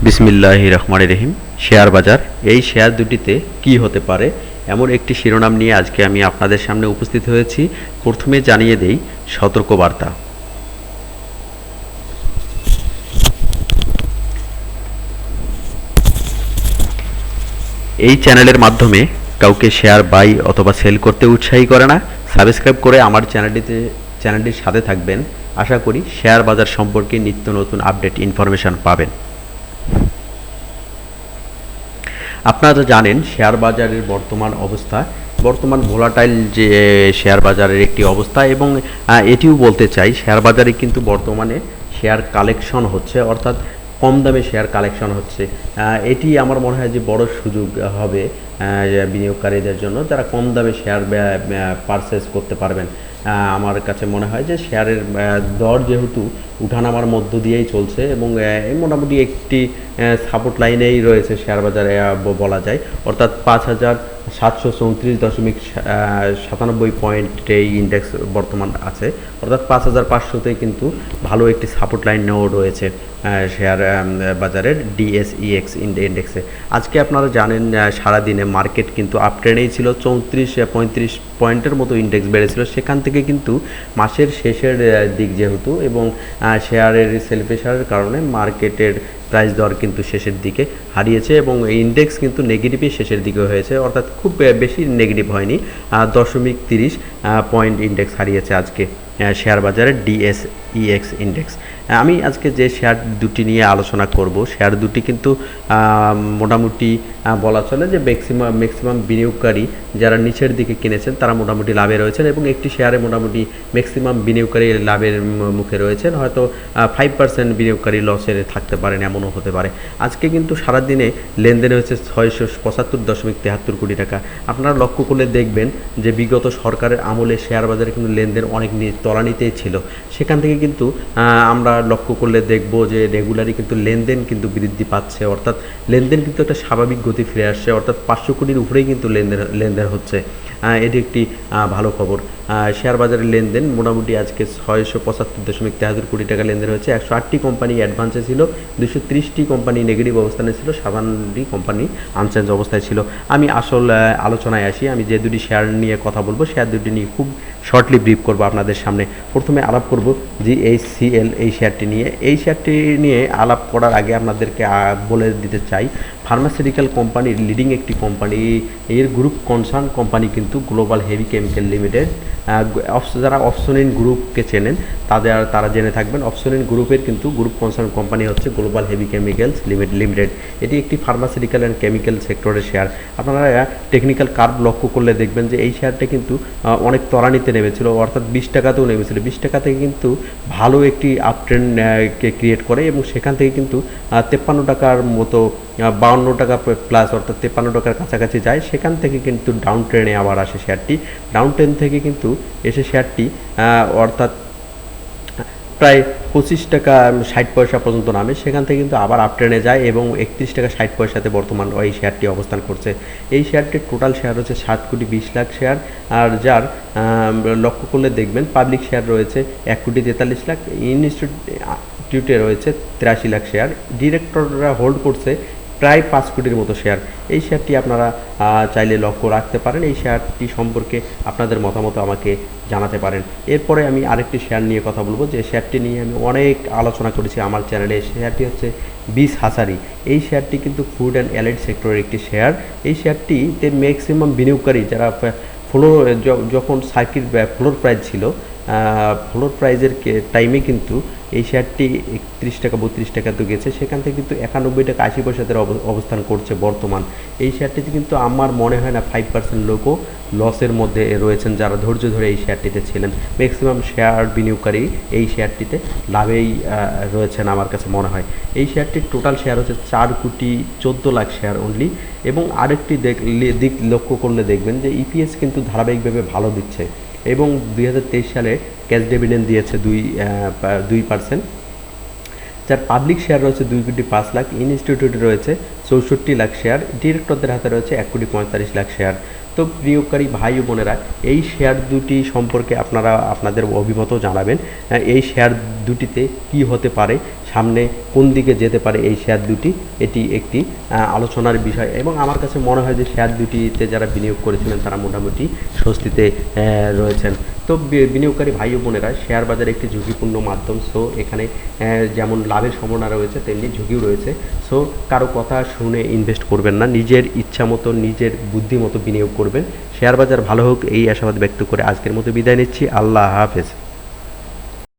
বিসমিল্লাহির রহমানির রহিম। শেয়ার বাজার, এই শেয়ার দুটিতে কি হতে পারে এমন একটি শিরোনাম নিয়ে আজকে আমি আপনাদের সামনে উপস্থিত হয়েছি। প্রথমে জানিয়ে দেই সতর্কবার্তা। এই চ্যানেলের মাধ্যমে কাউকে শেয়ার বাই অথবা সেল করতে উৎসাহী করে না। সাবস্ক্রাইব করে আমার চ্যানেলটির সাথে থাকবেন। আশা করি শেয়ার বাজার সম্পর্কে নিত্য নতুন আপডেট ইনফরমেশন পাবেন। আপনারা জানেন শেয়ার বাজারের বর্তমান ভোলাটাইল যে শেয়ার বাজারের একটি অবস্থা, এবং এটিও বলতে চাই শেয়ার বাজারে কিন্তু বর্তমানে শেয়ার কালেকশন হচ্ছে, অর্থাৎ কম দামে শেয়ার কালেকশন হচ্ছে। এটি আমার মনে হয় যে বড় সুযোগ হবে বিনিয়োগকারীদের জন্য, যারা কম দামে শেয়ার পারচেস করতে পারবেন। আমার কাছে মনে হয় যে শেয়ারের দর যেহেতু উঠানামার মধ্য দিয়েই চলছে, এবং মোটামুটি একটি সাপোর্ট লাইনেই রয়েছে শেয়ার বাজারে বলা যায়, অর্থাৎ 5,734.97 পয়েন্টে ইন্ডেক্স বর্তমান আছে, অর্থাৎ 5,500তেই কিন্তু ভালো একটি সাপোর্ট লাইনও রয়েছে শেয়ার বাজারের ডিএসইএক্স ইন্ডেক্সে। আজকে আপনারা জানেন সারাদিনে মার্কেট কিন্তু আপট্রেন্ডেই ছিল, 34-35 পয়েন্টের মতো ইন্ডেক্স বেড়েছিল। সেখান থেকে কিন্তু মাসের শেষের দিক যেহেতু, এবং শেয়ারের সেল প্রেশারের কারণে মার্কেটের প্রাইস দর কিন্তু শেষের দিকে হারিয়েছে, এবং ইন্ডেক্স কিন্তু নেগেটিভই শেষের দিকে হয়েছে, অর্থাৎ খুব বেশি নেগেটিভ হয়নি। 0.30 পয়েন্ট ইন্ডেক্স হারিয়েছে আজকে শেয়ার বাজারের ডিএসইএক্স ইন্ডেক্স। আমি আজকে যে শেয়ার দুটি নিয়ে আলোচনা করব, শেয়ার দুটি কিন্তু মোটামুটি বলা চলে যে ম্যাক্সিমাম বিনিয়োগকারী যারা নিচের দিকে কিনেছেন তারা মোটামুটি লাভে রয়েছেন, এবং একটি শেয়ারে মোটামুটি ম্যাক্সিমাম বিনিয়োগকারী লাভের মুখে রয়েছেন। হয়তো 5% বিনিয়োগকারী লসের থাকতে পারেন, এমনও হতে পারে। আজকে কিন্তু সারাদিনে লেনদেন হয়েছে 675.73 কোটি টাকা। আপনারা লক্ষ্য করলে দেখবেন যে বিগত সরকারের আমলে শেয়ার বাজারে কিন্তু লেনদেন অনেক তলানিতেই ছিল। সেখান থেকে কিন্তু আমরা লক্ষ্য করলে দেখব যে রেগুলারই কিন্তু লেনদেন কিন্তু বৃদ্ধি পাচ্ছে, অর্থাৎ লেনদেন কিন্তু একটা স্বাভাবিক গতি ফিরে আসছে, অর্থাৎ 500 কোটির উপরেই কিন্তু লেনদেন হচ্ছে। এটি একটি ভালো খবর। শেয়ার বাজারের লেনদেন মোটামুটি আজকে 675.73 কোটি টাকা লেনদেন হয়েছে। 108টি কোম্পানি অ্যাডভান্সে ছিল, 230টি কোম্পানি নেগেটিভ অবস্থানে ছিল, 57টি কোম্পানি আনচেঞ্জ অবস্থায় ছিল। আমি আসল আলোচনায় আসি। আমি যে দুটি শেয়ার নিয়ে কথা বলবো, শেয়ার দুটি নিয়ে খুব শর্টলি ব্রিফ করবো আপনাদের সামনে। প্রথমে আলাপ করব জিএইচসিএল এই শেয়ারটি নিয়ে। এই শেয়ারটি নিয়ে আলাপ করার আগে আপনাদেরকে বলে দিতে চাই, ফার্মাসিউটিক্যাল কোম্পানির লিডিং একটি কোম্পানি, এর গ্রুপ কনসার্ন কোম্পানি কিন্তু গ্লোবাল হেভি কেমিক্যাল লিমিটেড। যারা অপসনিন গ্রুপকে চেনেন তারা জেনে থাকবেন, অপসনিন গ্রুপের কিন্তু গ্রুপ কনসার্ন কোম্পানি হচ্ছে গ্লোবাল হেভি কেমিক্যালস লিমিটেড। এটি একটি ফার্মাসিউটিক্যাল অ্যান্ড কেমিক্যাল সেক্টরের শেয়ার। আপনারা টেকনিক্যাল কার্ভ লক্ষ্য করলে দেখবেন যে এই শেয়ারটা কিন্তু অনেক তলানিতে নেমেছিল, অর্থাৎ 20 টাকাতেও নেমেছিল। 20 টাকা থেকে কিন্তু ভালো একটি আপট্রেন্ড ক্রিয়েট করে, এবং সেখান থেকে কিন্তু 53 টাকার মতো, 52 টাকা প্লাস, অর্থাৎ 53 টাকার কাছাকাছি যায়। সেখান থেকে কিন্তু ডাউন ট্রেনে আবার আসে শেয়ারটি। ডাউন ট্রেন থেকে কিন্তু এসে শেয়ারটি অর্থাৎ প্রায় 25 টাকা 60 পয়সা পর্যন্ত নামে। সেখান থেকে কিন্তু আবার আপ ট্রেনে যায়, এবং 31 টাকা 60 পয়সাতে বর্তমান এই শেয়ারটি অবস্থান করছে। এই শেয়ারটির টোটাল শেয়ার হচ্ছে 7,20,00,000 শেয়ার, আর যার লক্ষ্য করলে দেখবেন পাবলিক শেয়ার রয়েছে 1,43,00,000, ইনস্টিটিউটে রয়েছে 83,00,000 শেয়ার, ডিরেক্টররা হোল্ড করছে প্রায় 5 কোটির মতো শেয়ার। এই শেয়ারটি আপনারা চাইলে লক্ষ্য রাখতে পারেন। এই শেয়ারটি সম্পর্কে আপনাদের মতামত আমাকে জানাতে পারেন। এরপরে আমি আরেকটি শেয়ার নিয়ে কথা বলবো, যে শেয়ারটি নিয়ে আমি অনেক আলোচনা করেছি আমার চ্যানেলে। শেয়ারটি হচ্ছে বিস হাসারি। এই শেয়ারটি কিন্তু ফুড অ্যান্ড অ্যালাইড সেক্টরের একটি শেয়ার। এই শেয়ারটিতে ম্যাক্সিমাম বিনিয়োগকারী যারা যখন সার্কিট ফ্লোর প্রাইস ছিল, ফ্লোর প্রাইজের টাইমে কিন্তু এই শেয়ারটি 31 টাকা 32 টাকাতে গেছে, সেখান থেকে কিন্তু 91 টাকা 80 পয়সাতে অবস্থান করছে বর্তমান। এই শেয়ারটিতে কিন্তু আমার মনে হয় না 5% লোকও লসের মধ্যে রয়েছেন, যারা ধৈর্য ধরে এই শেয়ারটিতে ছিলেন। ম্যাক্সিমাম শেয়ার বিনিয়োগকারী এই শেয়ারটিতে লাভেই রয়েছেন আমার কাছে মনে হয়। এই শেয়ারটির টোটাল শেয়ার হচ্ছে 4,14,00,000 শেয়ার অনলি, এবং আরেকটি দিক লক্ষ্য করলে দেখবেন যে ইপিএস কিন্তু ধারাবাহিকভাবে ভালো দিচ্ছে, এবং 2023 সালে ক্যাশ ডিভিডেন্ড দিয়েছে 2%। যার পাবলিক শেয়ার রয়েছে 2,05,00,000, ইনস্টিটিউটে রয়েছে 64 লাখ শেয়ার, ডিরেক্টরদের হাতে রয়েছে 1,45,00,000 শেয়ার। তো বিনিয়োগকারী ভাই ও বোনেরা, এই শেয়ার দুটি সম্পর্কে আপনারা আপনাদের অভিমতও জানাবেন। এই শেয়ার দুটিতে কি হতে পারে, সামনে কোন দিকে যেতে পারে এই শেয়ার দুটি, এটি একটি আলোচনার বিষয়। এবং আমার কাছে মনে হয় যে শেয়ার দুটিতে যারা বিনিয়োগ করেছিলেন তারা মোটামুটি স্বস্তিতে রয়েছেন। তো বিনিয়োগকারী ভাই ও বোনেরা, শেয়ার বাজার একটি ঝুঁকিপূর্ণ মাধ্যম। সো এখানে যেমন লাভের সম্ভাবনা রয়েছে তেমনি ঝুঁকিও রয়েছে। সো কারো কথা শুনে ইনভেস্ট করবেন না, নিজের ইচ্ছা মতো নিজের বুদ্ধি মতো বিনিয়োগ করবেন। শেয়ার বাজার ভালো হোক এই আশাবাদ ব্যক্ত করে আজকের মতো বিদায় নিচ্ছি। আল্লাহ হাফেজ।